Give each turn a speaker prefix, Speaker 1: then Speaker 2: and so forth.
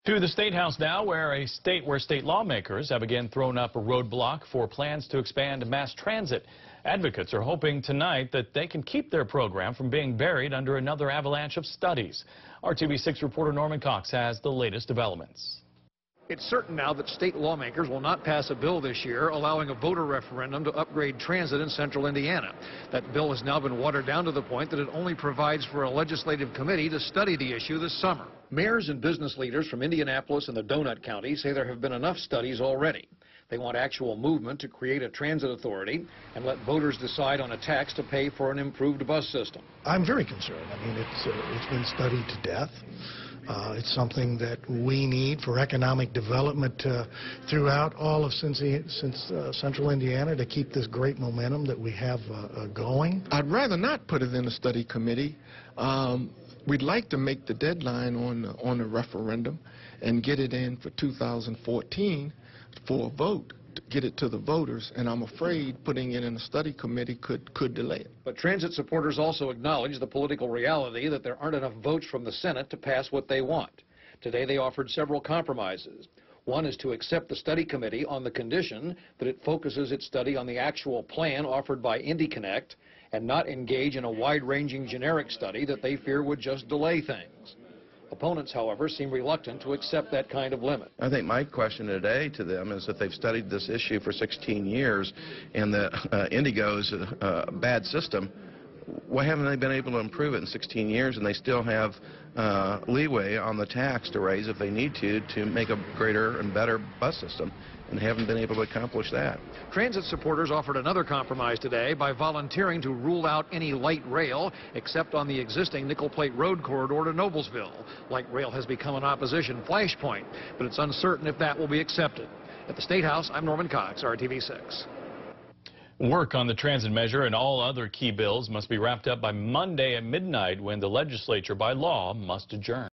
Speaker 1: To the Statehouse now, where state lawmakers have again thrown up a roadblock for plans to expand mass transit. Advocates are hoping tonight that they can keep their program from being buried under another avalanche of studies. RTV6 reporter Norman Cox has the latest developments.
Speaker 2: It's certain now that state lawmakers will not pass a bill this year allowing a voter referendum to upgrade transit in central Indiana. That bill has now been watered down to the point that it only provides for a legislative committee to study the issue this summer. Mayors and business leaders from Indianapolis and the Donut County say there have been enough studies already. They want actual movement to create a transit authority and let voters decide on a tax to pay for an improved bus system.
Speaker 3: I'm very concerned. I mean, it's been studied to death. It's something that we need for economic development throughout all of central Indiana to keep this great momentum that we have going.
Speaker 4: I'd rather not put it in a study committee. We'd like to make the deadline on the referendum and get it in for 2014 for a vote, to get it to the voters, and I'm afraid putting it in a study committee could delay it.
Speaker 2: But transit supporters also acknowledge the political reality that there aren't enough votes from the Senate to pass what they want. Today they offered several compromises. One is to accept the study committee on the condition that it focuses its study on the actual plan offered by IndyConnect and not engage in a wide-ranging generic study that they fear would just delay things. Opponents, however, seem reluctant to accept that kind of limit.
Speaker 5: I think my question today to them is that they've studied this issue for 16 years and that Indigo is a bad system. Why haven't they been able to improve it in 16 years, and they still have leeway on the tax to raise if they need to make a greater and better bus system, and haven't been able to accomplish that.
Speaker 2: Transit supporters offered another compromise today by volunteering to rule out any light rail except on the existing nickel plate road corridor to Noblesville. Light rail has become an opposition flashpoint, but it's uncertain if that will be accepted. At the Statehouse, I'm Norman Cox, RTV6.
Speaker 1: Work on the transit measure and all other key bills must be wrapped up by Monday at midnight when the legislature by law must adjourn.